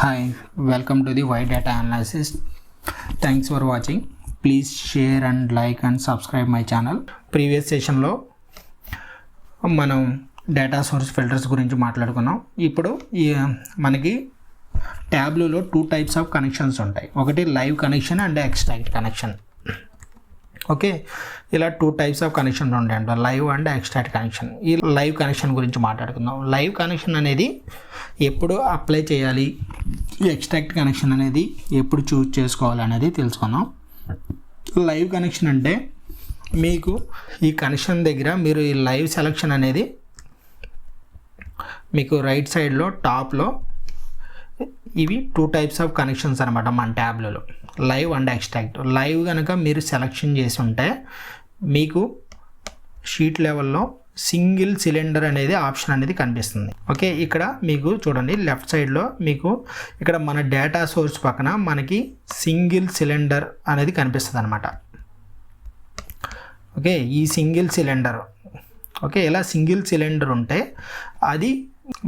Hi, welcome to the White Data Analysis. Thanks for watching. Please share and like and subscribe my channel. Previous సెషన్లో మనం data source filters గురించి మాట్లాడుకున్నాం. ఇప్పుడు మనకి ట్యాబ్లూలో 2 types of connections ఉంటాయి. ఒకటి live connection and extract connection. Okay, ఇలా 2 types of connection ఉంటాయంట, లైవ్ అండ్ ఎక్స్ట్రాక్ట్ కనెక్షన్. ఈ లైవ్ కనెక్షన్ గురించి మాట్లాడుకుందాం. లైవ్ కనెక్షన్ అనేది ఎప్పుడు అప్లై చేయాలి, ఎక్స్ట్రాక్ట్ కనెక్షన్ అనేది ఎప్పుడు చూజ్ చేసుకోవాలి అనేది తెలుసుకుందాం. లైవ్ కనెక్షన్ అంటే మీకు ఈ కనెక్షన్ దగ్గర మీరు ఈ లైవ్ సెలెక్షన్ అనేది మీకు రైట్ సైడ్లో టాప్లో ఇవి 2 types ఆఫ్ కనెక్షన్స్ అనమాట మన ట్యాబ్లలో, లైవ్ అండ్ ఎక్స్ట్రాక్ట్. లైవ్ కనుక మీరు సెలెక్షన్ చేసి ఉంటే మీకు షీట్ లెవెల్లో సింగిల్ సిలిండర్ అనేది ఆప్షన్ అనేది కనిపిస్తుంది. ఓకే, ఇక్కడ మీకు చూడండి లెఫ్ట్ సైడ్లో మీకు ఇక్కడ మన డేటా సోర్స్ పక్కన మనకి సింగిల్ సిలిండర్ అనేది కనిపిస్తుంది అనమాట. ఓకే, ఈ సింగిల్ సిలిండర్, ఓకే, ఇలా సింగిల్ సిలిండర్ ఉంటే అది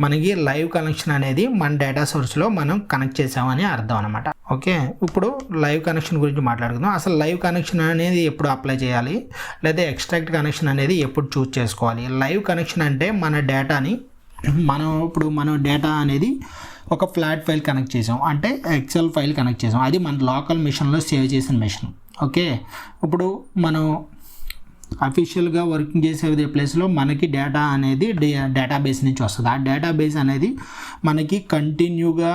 మనకి లైవ్ కనెక్షన్ అనేది మన డేటా సోర్స్లో మనం కనెక్ట్ చేసామని అర్థం అనమాట. ఓకే, ఇప్పుడు లైవ్ కనెక్షన్ గురించి మాట్లాడుకుందాం. అసలు లైవ్ కనెక్షన్ అనేది ఎప్పుడు అప్లై చేయాలి, లేదా ఎక్స్ట్రాక్ట్ కనెక్షన్ అనేది ఎప్పుడు చూజ్ చేసుకోవాలి. లైవ్ కనెక్షన్ అంటే మన డేటాని మనం డేటా అనేది ఒక ఫ్లాట్ ఫైల్ కనెక్ట్ చేసాం, అంటే ఎక్సెల్ ఫైల్ కనెక్ట్ చేసాం, అది మన లోకల్ మిషన్లో సేవ్ చేసిన మిషన్. ఓకే, ఇప్పుడు మనం అఫీషియల్గా వర్కింగ్ చేసే ప్లేస్లో మనకి డేటా అనేది డేటాబేస్ నుంచి వస్తుంది. ఆ డేటాబేస్ అనేది మనకి కంటిన్యూగా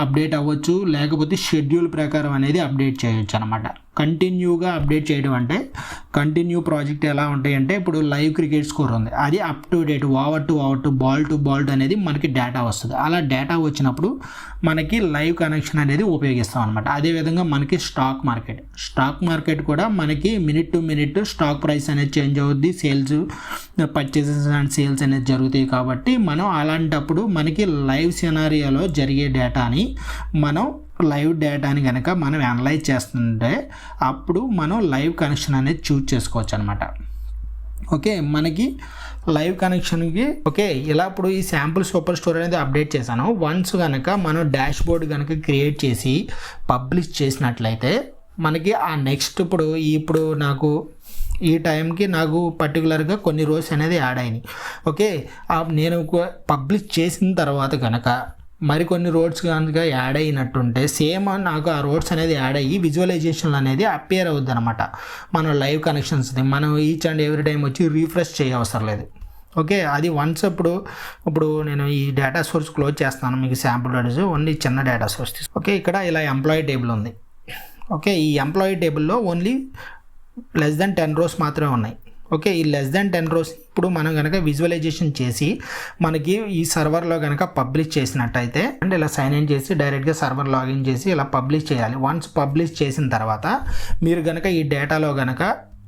అప్డేట్ అవ్వచ్చు, లేకపోతే షెడ్యూల్ ప్రకారం అనేది అప్డేట్ చేయొచ్చు అనమాట. కంటిన్యూగా అప్డేట్ చేయడం అంటే కంటిన్యూ ప్రాజెక్ట్ ఎలా ఉంటాయి అంటే ఇప్పుడు లైవ్ క్రికెట్ స్కోర్ ఉంది, అది up to date, over to ball to ball అనేది మనకి డేటా వస్తుంది. అలా డేటా వచ్చినప్పుడు మనకి లైవ్ కనెక్షన్ అనేది ఉపయోగిస్తాం అనమాట. అదేవిధంగా మనకి స్టాక్ మార్కెట్ కూడా మనకి minute to minute stock price అనేది చేంజ్ అవుద్ది, సేల్స్ పర్చేసెస్ అండ్ సేల్స్ అనేది జరుగుతాయి. కాబట్టి మనం అలాంటప్పుడు మనకి లైవ్ సినారియోలో జరిగే డేటాని లైవ్ డేటాని కనుక మనం అనలైజ్ చేస్తుంటే అప్పుడు మనం లైవ్ కనెక్షన్ అనేది చూజ్ చేసుకోవచ్చు అనమాట. ఓకే, మనకి లైవ్ కనెక్షన్కి ఓకే ఇలా ఇప్పుడు ఈ శాంపుల్ సూపర్ స్టోర్ అనేది అప్డేట్ చేశాను. వన్స్ కనుక మనం డాష్ బోర్డ్ కనుక క్రియేట్ చేసి పబ్లిష్ చేసినట్లయితే మనకి ఆ నెక్స్ట్ ఇప్పుడు నాకు ఈ టైంకి నాకు పర్టికులర్గా కొన్ని రోస్ అనేది యాడ్ అయినాయి. ఓకే, నేను పబ్లిష్ చేసిన తర్వాత కనుక మరికొన్ని రోడ్స్ కనుక యాడ్ అయినట్టుంటే సేమ్ నాకు ఆ రోడ్స్ అనేది యాడ్ అయ్యి విజువలైజేషన్ అనేది అపియర్ అవుద్ది అనమాట మన లైవ్ కనెక్షన్స్ది. మనం ఈచ్ అండ్ ఎవ్రీ టైం వచ్చి రీఫ్రెష్ చేయవసరం లేదు. ఓకే, అది వన్స్ ఇప్పుడు నేను ఈ డేటా సోర్స్ క్లోజ్ చేస్తాను, మీకు శాంపుల్ డేటా ఓన్లీ చిన్న డేటా సోర్స్. ఓకే, ఇక్కడ ఇలా ఎంప్లాయీ టేబుల్ ఉంది. ఓకే, ఈ ఎంప్లాయీ టేబుల్లో ఓన్లీ లెస్ దెన్ 10 rows మాత్రమే ఉన్నాయి. ఓకే, ఈ లెస్ దెన్ 10 rows ఇప్పుడు మనం కనుక విజువలైజేషన్ చేసి మనకి ఈ సర్వర్లో కనుక పబ్లిష్ చేసినట్టయితే అంటే ఇలా సైన్ ఇన్ చేసి డైరెక్ట్గా సర్వర్ లాగిన్ చేసి ఇలా పబ్లిష్ చేయాలి. వన్స్ పబ్లిష్ చేసిన తర్వాత మీరు కనుక ఈ డేటాలో కనుక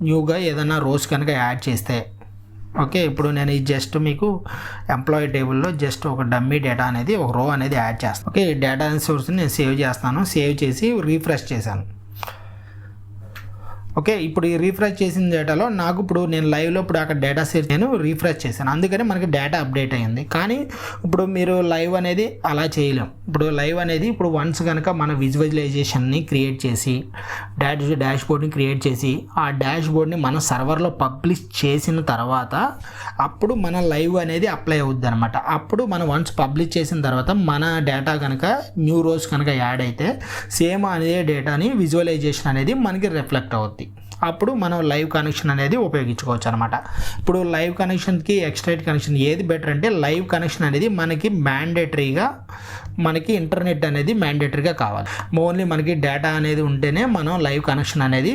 న్యూగా ఏదైనా రోస్ కనుక యాడ్ చేస్తే, ఓకే, ఇప్పుడు నేను ఈ జస్ట్ మీకు ఎంప్లాయీ టేబుల్లో జస్ట్ ఒక డమ్మీ డేటా అనేది ఒక రో అనేది యాడ్ చేస్తాను. ఓకే, ఈ డేటా సోర్స్ని నేను సేవ్ చేస్తాను, సేవ్ చేసి రీఫ్రెష్ చేశాను. ఓకే, ఇప్పుడు ఈ రీఫ్రెష్ చేసిన డేటాలో నాకు ఇప్పుడు నేను లైవ్లో అక్కడ డేటా సెట్ నేను రీఫ్రెష్ చేశాను, అందుకని మనకి డేటా అప్డేట్ అయ్యింది. కానీ ఇప్పుడు మీరు లైవ్ అనేది అలా చేయలేం. ఇప్పుడు లైవ్ అనేది ఇప్పుడు వన్స్ కనుక మన విజువలైజేషన్ని క్రియేట్ చేసి డాష్ బోర్డ్ని క్రియేట్ చేసి ఆ డాష్ బోర్డ్ని మన సర్వర్లో పబ్లిష్ చేసిన తర్వాత అప్పుడు మన లైవ్ అనేది అప్లై అవుద్ది అనమాట. అప్పుడు మనం వన్స్ పబ్లిష్ చేసిన తర్వాత మన డేటా కనుక న్యూ రోస్ కనుక యాడ్ అయితే సేమ్ అదే డేటాని విజువలైజేషన్ అనేది మనకి రిఫ్లెక్ట్ అవుద్ది. అప్పుడు మనం లైవ్ కనెక్షన్ అనేది ఉపయోగించుకోవచ్చు అనమాట. ఇప్పుడు లైవ్ కనెక్షన్కి ఎక్స్ట్రాక్ట్ కనెక్షన్ ఏది బెటర్ అంటే లైవ్ కనెక్షన్ అనేది మనకి మ్యాండేటరీగా మనకి ఇంటర్నెట్ అనేది మ్యాండేటరీగా కావాలి. ఓన్లీ మనకి డేటా అనేది ఉంటేనే మనం లైవ్ కనెక్షన్ అనేది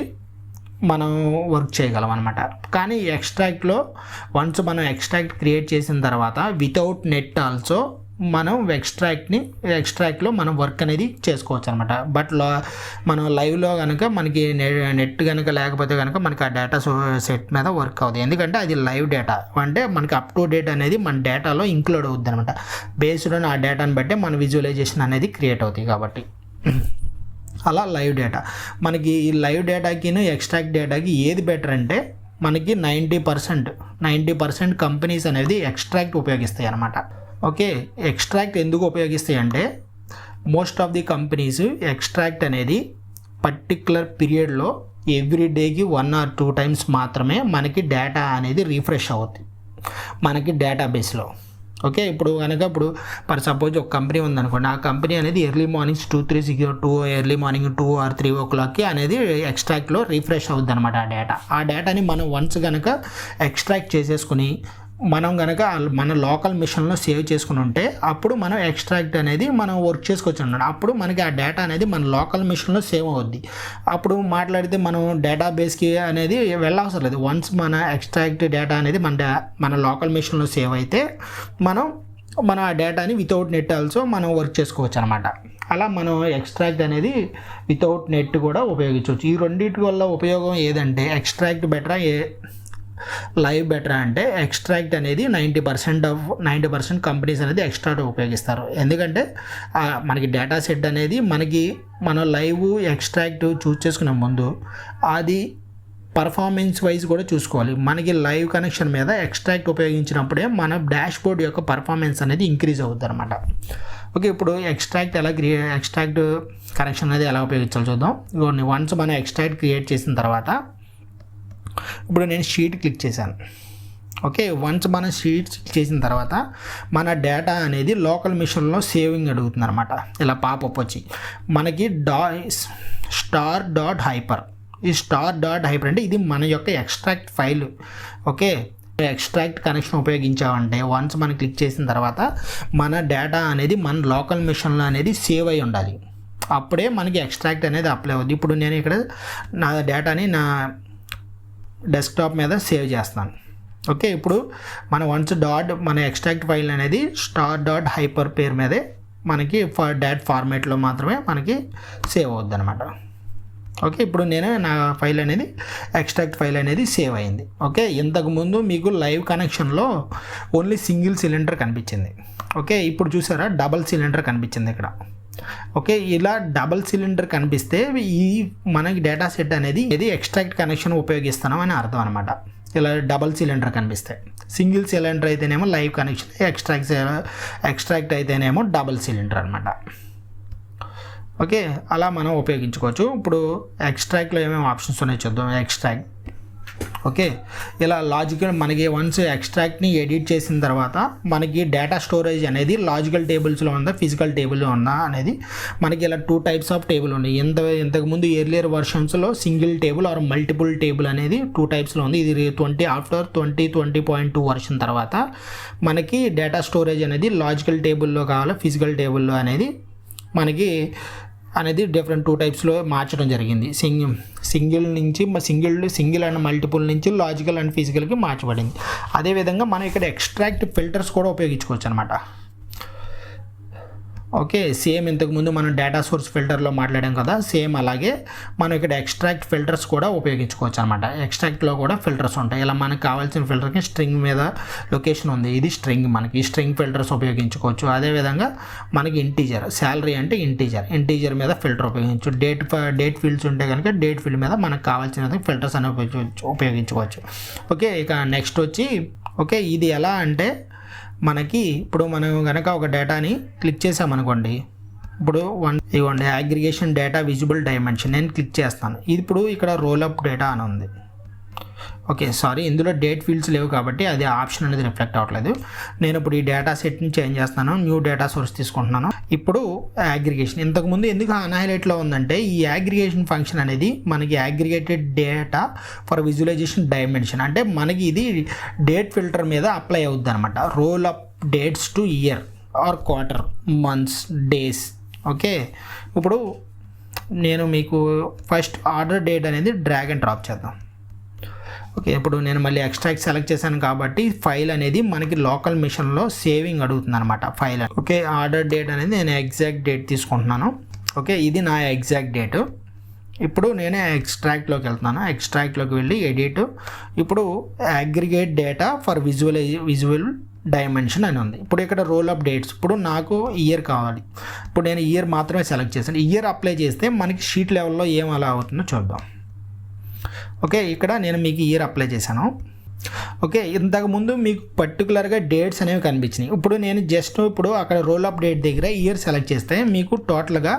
మనం వర్క్ చేయగలం అనమాట. కానీ ఎక్స్ట్రాక్ట్లో వన్స్ మనం ఎక్స్ట్రాక్ట్ క్రియేట్ చేసిన తర్వాత వితౌట్ నెట్ ఆల్సో మనం ఎక్స్ట్రాక్ట్లో మనం వర్క్ అనేది చేసుకోవచ్చు అనమాట. బట్ మనం లైవ్లో కనుక మనకి నెట్ కనుక లేకపోతే కనుక మనకి ఆ డేటా సెట్ మీద వర్క్ అవుతుంది. ఎందుకంటే అది లైవ్ డేటా అంటే మనకి అప్ టు డేట్ అనేది మన డేటాలో ఇంక్లూడ్ అవుద్ది అనమాట. బేస్డ్ ఆన్ ఆ డేటాని బట్టి మన విజువలైజేషన్ అనేది క్రియేట్ అవుతాయి. కాబట్టి అలా లైవ్ డేటా మనకి ఈ లైవ్ డేటాకి ఎక్స్ట్రాక్ట్ డేటాకి ఏది బెటర్ అంటే మనకి 90% కంపెనీస్ అనేది ఎక్స్ట్రాక్ట్ ఉపయోగిస్తాయి అన్నమాట. ఓకే, ఎక్స్ట్రాక్ట్ ఎందుకు ఉపయోగిస్తాయి అంటే most of the companies extract అనేది పర్టిక్యులర్ పీరియడ్లో ఎవ్రీ డేకి 1 or 2 times మాత్రమే మనకి డేటా అనేది రీఫ్రెష్ అవుతుంది మనకి డేటాబేస్లో. ఓకే, ఇప్పుడు కనుక ఫర్ సపోజ్ ఒక కంపెనీ ఉందనుకోండి, ఆ కంపెనీ అనేది early morning 2 early morning 2 or 3 o'clockకి అనేది ఎక్స్ట్రాక్ట్లో రీఫ్రెష్ అవుతుంది అనమాట ఆ డేటాని మనం వన్స్ కనుక ఎక్స్ట్రాక్ట్ చేసేసుకుని మనం కనుక మన లోకల్ మిషన్లో సేవ్ చేసుకుని ఉంటే అప్పుడు మనం ఎక్స్ట్రాక్ట్ అనేది మనం వర్క్ చేసుకోవచ్చు అన్నమాట. అప్పుడు మనకి ఆ డేటా అనేది మన లోకల్ మిషన్లో సేవ్ అవుద్ది. అప్పుడు మాట్లాడితే మనం డేటాబేస్కి అనేది వెళ్ళవసరం లేదు. వన్స్ మన ఎక్స్ట్రాక్ట్ డేటా అనేది మన లోకల్ మిషన్లో సేవ్ అయితే మన ఆ డేటాని వితౌట్ నెట్ ఆల్సో మనం వర్క్ చేసుకోవచ్చు అనమాట. అలా మనం ఎక్స్ట్రాక్ట్ అనేది వితౌట్ నెట్ కూడా ఉపయోగించవచ్చు. ఈ రెండింటి వల్ల ఉపయోగం ఏదంటే ఎక్స్ట్రాక్ట్ బెటరా లైవ్ బెటర్ అంటే ఎక్స్ట్రాక్ట్ అనేది 90% కంపెనీస్ అనేది ఎక్స్ట్రాక్ట్ ఉపయోగిస్తారు. ఎందుకంటే మనకి డేటా సెట్ అనేది మన లైవ్ ఎక్స్ట్రాక్ట్ చూస్ చేసుకునే ముందు అది పర్ఫార్మెన్స్ వైజ్ కూడా చూసుకోవాలి. మనకి లైవ్ కనెక్షన్ మీద ఎక్స్ట్రాక్ట్ ఉపయోగించినప్పుడే మన డాష్ బోర్డ్ యొక్క పర్ఫార్మెన్స్ అనేది ఇంక్రీజ్ అవుతుంది అనమాట. ఓకే, ఇప్పుడు ఎక్స్ట్రాక్ట్ కనెక్షన్ అనేది ఎలా ఉపయోగించాలో చూద్దాం. వన్స్ మనం ఎక్స్ట్రాక్ట్ క్రియేట్ చేసిన తర్వాత ఇప్పుడు నేను షీట్ క్లిక్ చేశాను. ఓకే, వన్స్ మనం షీట్ చేసిన తర్వాత మన డేటా అనేది లోకల్ మిషన్లో సేవింగ్ అడుగుతుంది అనమాట. ఇలా పాపప్ వచ్చి మనకి star.hyper ఈ star.hyper అంటే ఇది మన యొక్క extract file. Okay, extract connection ఉపయోగించామంటే వన్స్ మనం క్లిక్ చేసిన తర్వాత మన డేటా అనేది మన లోకల్ మిషన్లో అనేది సేవ్ అయి ఉండాలి. అప్పుడే మనకి ఎక్స్ట్రాక్ట్ అనేది అప్లై అవుతుంది. ఇప్పుడు నేను ఇక్కడ నా డేటాని నా డెస్క్టాప్ మీద సేవ్ చేస్తాను. ఓకే, ఇప్పుడు మన ఎక్స్ట్రాక్ట్ ఫైల్ అనేది star.hyper పేరు మీదే మనకి డాట్ ఫార్మేట్లో మాత్రమే మనకి సేవ్ అవుద్ది అనమాట. ఓకే, ఇప్పుడు నా ఎక్స్ట్రాక్ట్ ఫైల్ అనేది సేవ్ అయింది. ఓకే, ఇంతకుముందు మీకు లైవ్ కనెక్షన్లో ఓన్లీ సింగిల్ సిలిండర్ కనిపించింది. ఓకే, ఇప్పుడు చూసారా డబల్ సిలిండర్ కనిపించింది ఇక్కడ. ఓకే, ఇలా డబల్ సిలిండర్ కనిపిస్తే మనకి డేటా సెట్ అనేది ఎక్స్ట్రాక్ట్ కనెక్షన్ ఉపయోగిస్తున్నాం అని అర్థం అనమాట. ఇలా డబల్ సిలిండర్ కనిపిస్తే, సింగిల్ సిలిండర్ అయితేనేమో లైవ్ కనెక్షన్, ఎక్స్ట్రాక్ట్ అయితేనేమో డబల్ సిలిండర్ అనమాట. ఓకే, అలా మనం ఉపయోగించుకోవచ్చు. ఇప్పుడు ఎక్స్ట్రాక్ట్లో ఏమేమి ఆప్షన్స్ ఉన్నాయో చూద్దాం. ఎక్స్ట్రాక్ట్ ఓకే, ఇలా లాజికల్ మనకి వన్స్ ఎక్స్ట్రాక్ట్ని ఎడిట్ చేసిన తర్వాత మనకి డేటా స్టోరేజ్ అనేది లాజికల్ టేబుల్స్లో ఉందా ఫిజికల్ టేబుల్లో ఉందా అనేది మనకి ఇలా 2 types ఆఫ్ టేబుల్ ఉన్నాయి. ఇంతకుముందు ఎర్లియర్ వర్షన్స్లో single table or multiple table అనేది 2 typesలో ఉంది. ఇది ఆఫ్టర్ 2020.2 వర్షన్ తర్వాత మనకి డేటా స్టోరేజ్ అనేది లాజికల్ టేబుల్లో కావాలా ఫిజికల్ టేబుల్లో అనేది మనకి డిఫరెంట్ 2 typesలో మార్చడం జరిగింది. సింగిల్ అండ్ మల్టిపుల్ నుంచి లాజికల్ అండ్ ఫిజికల్కి మార్చబడింది. అదేవిధంగా మనం ఇక్కడ ఎక్స్ట్రాక్ట్ ఫిల్టర్స్ కూడా ఉపయోగించుకోవచ్చు అనమాట. ఓకే, సేమ్ ఇంతకుముందు మనం డేటా సోర్స్ ఫిల్టర్లో మాట్లాడాం కదా, సేమ్ అలాగే మనం ఇక్కడ ఎక్స్ట్రాక్ట్ ఫిల్టర్స్ కూడా ఉపయోగించుకోవచ్చు అనమాట. ఎక్స్ట్రాక్ట్లో కూడా ఫిల్టర్స్ ఉంటాయి. ఇలా మనకు కావాల్సిన ఫిల్టర్కి స్ట్రింగ్ మీద లొకేషన్ ఉంది, ఇది స్ట్రింగ్, మనకి ఈ స్ట్రింగ్ ఫిల్టర్స్ ఉపయోగించుకోవచ్చు. అదేవిధంగా మనకి ఇంటీజర్, శాలరీ అంటే ఇంటీజర్ మీద ఫిల్టర్ ఉపయోగించు. డేట్ ఫీల్డ్స్ ఉంటే కనుక డేట్ ఫీల్డ్ మీద మనకు కావాల్సిన ఫిల్టర్స్ అనేవి ఉపయోగించుకోవచ్చు. ఓకే, ఇక నెక్స్ట్ వచ్చి ఓకే, ఇది ఎలా అంటే మనకి ఇప్పుడు మనం కనుక ఒక డేటాని క్లిక్ చేసామనుకోండి, ఇప్పుడు ఇవ్వండి అగ్రిగేషన్ డేటా విజిబుల్ డైమెన్షన్ నేను క్లిక్ చేస్తాను. ఇప్పుడు ఇక్కడ రోల్ అప్ డేటా అని ఉంది. ఓకే, సారీ, ఇందులో డేట్ ఫీల్డ్స్ లేవు కాబట్టి అది ఆప్షన్ అనేది రిఫ్లెక్ట్ అవ్వట్లేదు. నేను ఇప్పుడు ఈ డేటా సెట్ని చేంజ్ చేస్తాను, న్యూ డేటా సోర్స్ తీసుకుంటున్నాను. ఇప్పుడు అగ్రిగేషన్ ఇంతకుముందు ఎందుకు అన్హైలైట్లో ఉందంటే ఈ అగ్రిగేషన్ ఫంక్షన్ అనేది మనకి aggregated data for visualization dimension అంటే మనకి ఇది డేట్ ఫిల్టర్ మీద అప్లై అవుద్ది అనమాట. Roll up dates to year or quarter, months, days. Okay, ఇప్పుడు నేను మీకు ఫస్ట్ ఆర్డర్ డేట్ అనేది డ్రాగ్ అండ్ డ్రాప్ చేద్దాం. ఓకే, ఇప్పుడు నేను మళ్ళీ ఎక్స్ట్రాక్ట్ సెలెక్ట్ చేశాను కాబట్టి ఫైల్ అనేది మనకి లోకల్ మిషన్లో సేవింగ్ అడుగుతుంది అనమాట ఫైల్. ఓకే, ఆర్డర్ డేట్ అనేది నేను ఎగ్జాక్ట్ డేట్ తీసుకుంటున్నాను. ఓకే, ఇది నా ఎగ్జాక్ట్ డేటు. ఇప్పుడు నేను ఎక్స్ట్రాక్ట్లోకి వెళ్తున్నాను. ఎక్స్ట్రాక్ట్లోకి వెళ్ళి ఎడిట్, ఇప్పుడు aggregate data for visual dimension అని ఉంది. ఇప్పుడు ఇక్కడ రోల్ అప్ డేట్స్, ఇప్పుడు నాకు ఇయర్ కావాలి. ఇప్పుడు నేను ఇయర్ మాత్రమే సెలెక్ట్ చేశాను. ఇయర్ అప్లై చేస్తే మనకి షీట్ లెవెల్లో ఏం అలా అవుతుందో చూద్దాం. ఓకే, ఇక్కడ నేను మీకు ఇయర్ అప్లై చేశాను. ఓకే, ఇంతకుముందు మీకు పర్టికులర్గా డేట్స్ అనేవి కనిపించినాయి. ఇప్పుడు నేను జస్ట్ ఇప్పుడు అక్కడ రోల్ అప్ డేట్ దగ్గర ఇయర్ సెలెక్ట్ చేస్తే మీకు టోటల్గా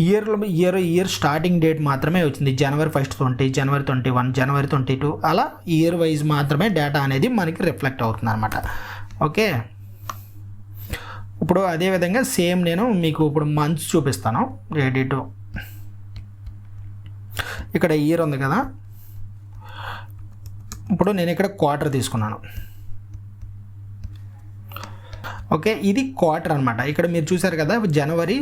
ఇయర్ స్టార్టింగ్ డేట్ మాత్రమే వచ్చింది. January 1, 20, January 21, January 22 అలా ఇయర్ వైజ్ మాత్రమే డేటా అనేది మనకి రిఫ్లెక్ట్ అవుతుంది అనమాట. ఓకే, ఇప్పుడు అదేవిధంగా సేమ్ నేను మీకు ఇప్పుడు మంత్స్ చూపిస్తాను. ఎడిట్, ఇక్కడ ఇయర్ ఉంది కదా, ఇప్పుడు నేను ఇక్కడ క్వార్టర్ తీసుకున్నాను. ఓకే, ఇది క్వార్టర్ అనమాట. ఇక్కడ మీరు చూసారు కదా, జనవరి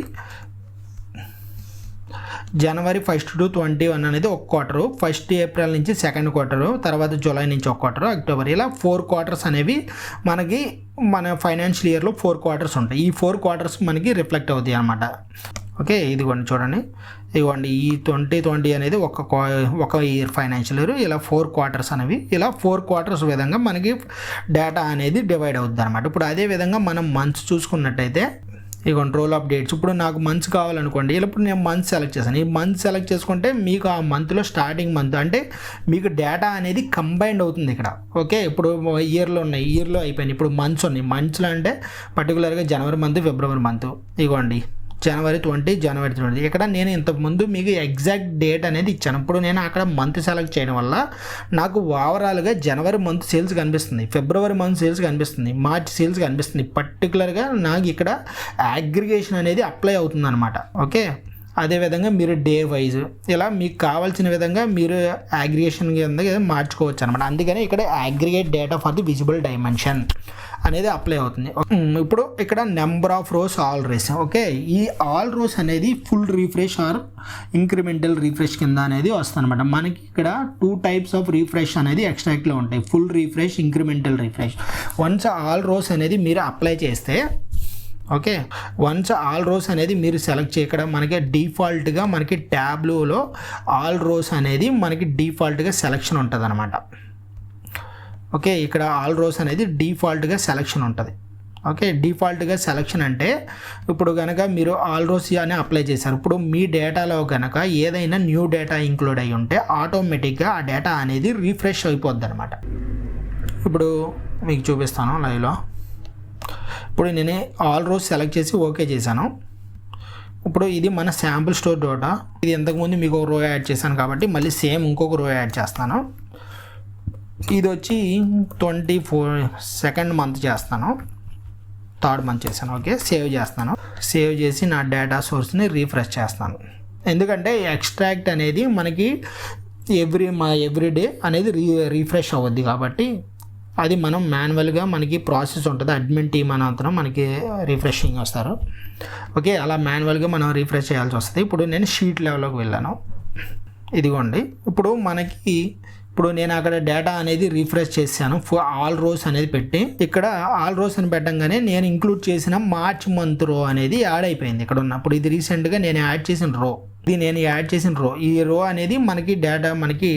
1 to 21 అనేది ఒక క్వార్టరు, 1 April నుంచి సెకండ్ క్వార్టరు, తర్వాత జూలై నుంచి ఒక క్వార్టరు, అక్టోబర్, ఇలా 4 quarters అనేవి మనకి మన ఫైనాన్షియల్ ఇయర్లో 4 quarters ఉంటాయి. ఈ 4 quarters మనకి రిఫ్లెక్ట్ అవుతాయి అనమాట. ఓకే, ఇదిగోండి చూడండి, ఇదిగోండి ఈ 2020 అనేది ఒక ఇయర్ ఫైనాన్షియల్ ఇయర్, ఇలా 4 quarters అనేవి, ఇలా 4 quarters విధంగా మనకి డేటా అనేది డివైడ్ అవుతుంది అనమాట. ఇప్పుడు అదే విధంగా మనం మంత్స్ చూసుకున్నట్టయితే ఇదిగోండి రోల్ ఆఫ్ డేట్స్. ఇప్పుడు నాకు మంత్స్ కావాలనుకోండి, ఇప్పుడు నేను మంత్ సెలెక్ట్ చేశాను. ఈ మంత్ సెలెక్ట్ చేసుకుంటే మీకు ఆ మంత్లో స్టార్టింగ్ మంత్ అంటే మీకు డేటా అనేది కంబైన్డ్ అవుతుంది ఇక్కడ. ఓకే, ఇప్పుడు ఇయర్లో ఉన్నాయి, ఇయర్లో అయిపోయినాయి, ఇప్పుడు మంత్స్ ఉన్నాయి. మంత్స్లో అంటే పర్టికులర్గా జనవరి మంత్, ఫిబ్రవరి మంత్, ఇదిగోండి January 20, January 20. ఇక్కడ నేను ఇంతకుముందు మీకు ఎగ్జాక్ట్ డేట్ అనేది ఇచ్చాను. ఇప్పుడు నేను అక్కడ మంత్ సెలెక్ట్ చేయడం వల్ల నాకు ఓవరాల్గా జనవరి మంత్ సేల్స్ కనిపిస్తుంది, ఫిబ్రవరి మంత్ సేల్స్ కనిపిస్తుంది, మార్చ్ సేల్స్ కనిపిస్తుంది. పర్టికులర్గా నాకు ఇక్కడ అగ్రిగేషన్ అనేది అప్లై అవుతుంది అనమాట. ఓకే, అదేవిధంగా మీరు డే వైజ్ ఇలా మీకు కావాల్సిన విధంగా మీరు అగ్రిగేషన్ కింద మార్చుకోవచ్చు అనమాట. అందుకని ఇక్కడ aggregate data for the visible dimension అనేది అప్లై అవుతుంది. ఇప్పుడు ఇక్కడ number of rows all rows. Okay, ఈ ఆల్ రోస్ అనేది full refresh or incremental refresh కింద అనేది వస్తుంది అనమాట. మనకి ఇక్కడ 2 types ఆఫ్ రీఫ్రెష్ అనేది ఎక్స్ట్రాక్ట్లో ఉంటాయి, full refresh, incremental refresh. Once all rows అనేది మీరు అప్లై చేస్తే, ఓకే, వన్స్ ఆల్ రోస్ అనేది మీరు సెలెక్ట్ చేయడం మనకి డిఫాల్ట్గా మనకి ట్యాబ్లో ఆల్ రోస్ అనేది మనకి డిఫాల్ట్గా సెలెక్షన్ ఉంటుంది అనమాట. ఓకే, ఇక్కడ ఆల్ రోస్ అనేది డిఫాల్ట్గా సెలెక్షన్ ఉంటుంది. ఓకే, డిఫాల్ట్గా సెలెక్షన్ అంటే ఇప్పుడు కనుక మీరు ఆల్ రోస్ అని అప్లై చేశారు, ఇప్పుడు మీ డేటాలో కనుక ఏదైనా న్యూ డేటా ఇంక్లూడ్ అయ్యి ఉంటే ఆటోమేటిక్గా ఆ డేటా అనేది రీఫ్రెష్ అయిపోద్ది అనమాట. ఇప్పుడు మీకు చూపిస్తాను లైవ్లో. ఇప్పుడు నేను ఆల్ రోస్ సెలెక్ట్ చేసి ఓకే చేశాను. ఇప్పుడు ఇది మన శాంపుల్ స్టోర్ డేటా. ఇది ఇంతకుముందు మీకు ఒక రో యాడ్ చేశాను కాబట్టి మళ్ళీ సేమ్ ఇంకొక రో యాడ్ చేస్తాను. ఇది వచ్చి 22nd మంత్ చేస్తాను, 3rd మంత్ చేశాను. ఓకే, సేవ్ చేస్తాను. సేవ్ చేసి నా డేటా సోర్స్ని రీఫ్రెష్ చేస్తాను. ఎందుకంటే ఎక్స్ట్రాక్ట్ అనేది మనకి ఎవ్రీ డే అనేది రీఫ్రెష్ అవ్వద్ది కాబట్టి అది మనం మాన్యువల్గా మనకి ప్రాసెస్ ఉంటుంది. అడ్మిన్ టీమ్ అనంతరం మనకి రీఫ్రెషింగ్ వస్తారు. ఓకే, అలా మాన్యువల్గా మనం రీఫ్రెష్ చేయాల్సి వస్తుంది. ఇప్పుడు నేను షీట్ లెవెల్లోకి వెళ్ళాను. ఇదిగోండి, ఇప్పుడు నేను అక్కడ డేటా అనేది రీఫ్రెష్ చేశాను. ఆల్ రోస్ అనేది పెట్టి ఇక్కడ ఆల్ రోస్ అని పెట్టంగానే నేను ఇంక్లూడ్ చేసిన మార్చ్ మంత్ రో అనేది యాడ్ అయిపోయింది ఇక్కడ ఉన్నప్పుడు. ఇది రీసెంట్గా నేను యాడ్ చేసిన రో, ఈ రో అనేది మనకి డేటా మనకి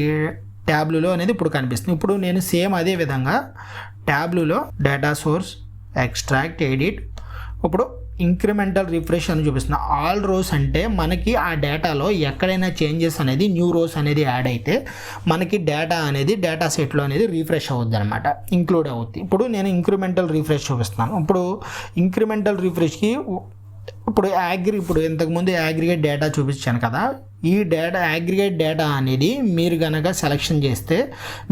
ట్యాబ్లో అనేది ఇప్పుడు కనిపిస్తుంది. ఇప్పుడు నేను సేమ్ అదే విధంగా ట్యాబ్లో డేటా సోర్స్, ఎక్స్ట్రాక్ట్, ఎడిట్, ఇప్పుడు ఇంక్రిమెంటల్ రిఫ్రెష్ అని చూపిస్తున్నా. ఆల్ రోస్ అంటే మనకి ఆ డేటాలో ఎక్కడైనా చేంజెస్ అనేది న్యూ రోస్ అనేది యాడ్ అయితే మనకి డేటా అనేది డేటా సెట్లో అనేది రీఫ్రెష్ అవుద్ది అనమాట, ఇంక్లూడ్ అవుద్ది. ఇప్పుడు నేను ఇంక్రిమెంటల్ రిఫ్రెష్ చూపిస్తున్నాను. ఇప్పుడు ఇంక్రిమెంటల్ రిఫ్రెష్కి ఇప్పుడు ఇంతకుముందు అగ్రిగేట్ డేటా చూపించాను కదా, ఈ డేటా అగ్రిగేట్ డేటా అనేది మీరు కనుక సెలెక్షన్ చేస్తే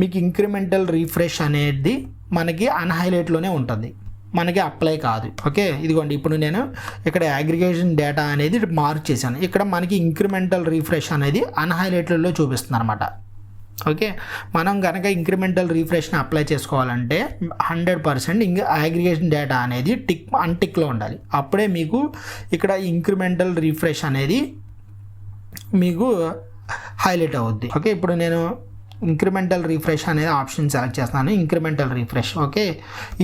మీకు ఇంక్రిమెంటల్ రీఫ్రెష్ అనేది మనకి అన్హైలైట్లోనే ఉంటుంది, మనకి అప్లై కాదు. ఓకే, ఇదిగోండి ఇప్పుడు నేను ఇక్కడ అగ్రిగేషన్ డేటా అనేది మార్క్ చేశాను. ఇక్కడ మనకి ఇంక్రిమెంటల్ రీఫ్రెష్ అనేది అన్హైలైట్లలో చూపిస్తుంది అనమాట. ఓకే, మనం కనుక ఇంక్రిమెంటల్ రీఫ్రెష్ని అప్లై చేసుకోవాలంటే 100% అగ్రిగేషన్ డేటా అనేది అన్టిక్లో ఉండాలి. అప్పుడే మీకు ఇక్కడ ఇంక్రిమెంటల్ రీఫ్రెష్ అనేది మీకు హైలైట్ అవుద్ది. ఓకే, ఇప్పుడు నేను ఇంక్రిమెంటల్ రీఫ్రెష్ అనేది ఆప్షన్ సెలెక్ట్ చేస్తున్నాను. Incremental refresh. Okay,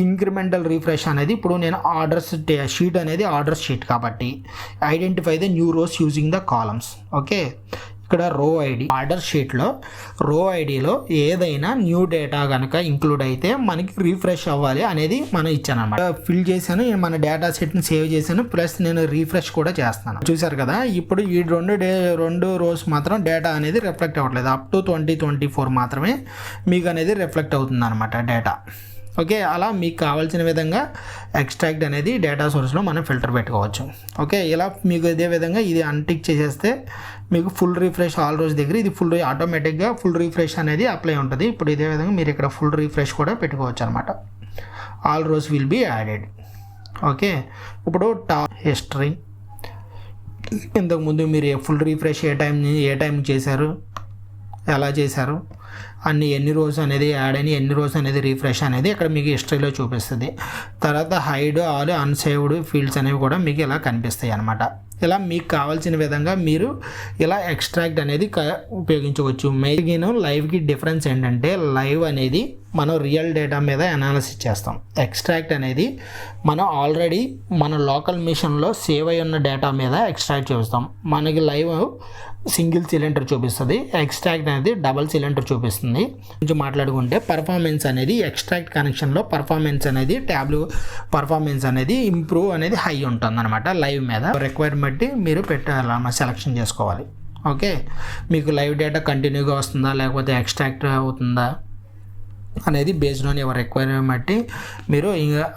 incremental refresh అనేది ఇప్పుడు నేను ఆర్డర్స్ షీట్ అనేది ఆర్డర్స్ షీట్ కాబట్టి identify the new rows using the columns. Okay, ఇక్కడ రో ఐడి ఆర్డర్ షీట్లో రో ఐడిలో ఏదైనా న్యూ డేటా కనుక ఇంక్లూడ్ అయితే మనకి రీఫ్రెష్ అవ్వాలి అనేది మనం ఇచ్చాను అనమాట. ఫిల్ చేశాను, మన డేటా సెట్ని సేవ్ చేశాను, ప్లస్ నేను రీఫ్రెష్ కూడా చేస్తాను. చూసారు కదా, ఇప్పుడు ఈ రెండు రోస్ మాత్రం డేటా అనేది రిఫ్లెక్ట్ అవ్వట్లేదు. అప్ టు 2024 మాత్రమే మీకు అనేది రిఫ్లెక్ట్ అవుతుంది అనమాట డేటా. ఓకే, అలా మీకు కావాల్సిన విధంగా ఎక్స్ట్రాక్ట్ అనేది డేటా సోర్స్లో మనం ఫిల్టర్ పెట్టుకోవచ్చు. ఓకే, ఇలా మీకు ఇదే విధంగా ఇది అన్టిక్ చేసేస్తే మీకు ఫుల్ రీఫ్రెష్ ఆల్ రోస్ దగ్గర ఇది ఫుల్ ఆటోమేటిక్గా ఫుల్ రీఫ్రెష్ అనేది అప్లై ఉంటుంది. ఇప్పుడు ఇదే విధంగా మీరు ఇక్కడ ఫుల్ రీఫ్రెష్ కూడా పెట్టుకోవచ్చు అనమాట. All rows will be added. Okay, ఇప్పుడు టాప్ హిస్టరీ, ఇంతకుముందు మీరు ఫుల్ రీఫ్రెష్ ఏ టైం చేశారు, ఎలా చేశారు, ఎన్ని రోజు అనేది యాడ్ అయిన ఎన్ని రోజు అనేది రీఫ్రెష్ అనేది ఇక్కడ మీకు హిస్టరీలో చూపిస్తుంది. తర్వాత హైడ్ ఆల్ అన్సేవ్డ్ ఫీల్డ్స్ అనేవి కూడా మీకు ఇలా కనిపిస్తాయి అన్నమాట. ఇలా మీకు కావాల్సిన విధంగా మీరు ఇలా ఎక్స్ట్రాక్ట్ అనేది ఉపయోగించవచ్చు. మెయిన్ లైవ్కి డిఫరెన్స్ ఏంటంటే లైవ్ అనేది మనం రియల్ డేటా మీద అనాలిసిస్ చేస్తాం. ఎక్స్ట్రాక్ట్ అనేది మనం ఆల్రెడీ మన లోకల్ మిషన్లో సేవ్ అయి ఉన్న డేటా మీద ఎక్స్ట్రాక్ట్ చేస్తాం. మనకి లైవ్ సింగిల్ సిలిండర్ చూపిస్తుంది, ఎక్స్ట్రాక్ట్ అనేది డబల్ సిలిండర్ చూపిస్తుంది. కొంచెం మాట్లాడుకుంటే పర్ఫార్మెన్స్ అనేది ఎక్స్ట్రాక్ట్ కనెక్షన్లో పర్ఫార్మెన్స్ అనేది పర్ఫార్మెన్స్ అనేది ఇంప్రూవ్ అనేది హై ఉంటుంది అనమాట. లైవ్ మీద రిక్వైర్మెంట్ బట్టి మీరు పెట్టాలన్నమాట, సెలెక్షన్ చేసుకోవాలి. ఓకే, మీకు లైవ్ డేటా కంటిన్యూగా వస్తుందా లేకపోతే ఎక్స్ట్రాక్ట్ అవుతుందా అనేది బేస్డ్ ఆన్ యువర్ రిక్వైర్మెంట్ బట్టి మీరు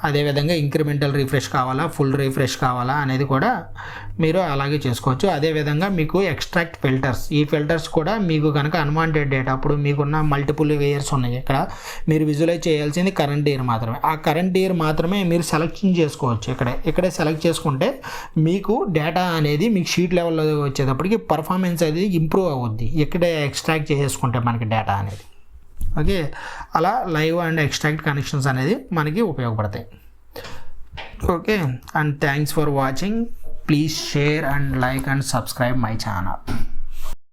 అదేవిధంగా ఇంక్రిమెంటల్ రీఫ్రెష్ కావాలా ఫుల్ రీఫ్రెష్ కావాలా అనేది కూడా మీరు అలాగే చేసుకోవచ్చు. అదేవిధంగా మీకు ఎక్స్ట్రాక్ట్ ఫిల్టర్స్, ఈ ఫిల్టర్స్ కూడా మీకు కనుక అన్వాంటెడ్ డేటా అప్పుడు మీకున్న మల్టిపుల్ ఇయర్స్ ఉన్నాయి. ఇక్కడ మీరు విజువలైజ్ చేయాల్సింది కరెంట్ ఇయర్ మాత్రమే. ఆ కరెంట్ ఇయర్ మాత్రమే మీరు సెలెక్షన్ చేసుకోవచ్చు. ఇక్కడే సెలెక్ట్ చేసుకుంటే మీకు డేటా అనేది మీకు షీట్ లెవెల్లో వచ్చేటప్పటికి పర్ఫార్మెన్స్ అనేది ఇంప్రూవ్ అవుద్ది ఇక్కడే ఎక్స్ట్రాక్ట్ చేసుకుంటే మనకి డేటా అనేది. ఓకే, అలా లైవ్ అండ్ ఎక్స్ట్రాక్ట్ కనెక్షన్స్ అనేది మనకి ఉపయోగపడతాయి. Okay, and thanks for watching. Please share and like and subscribe my channel.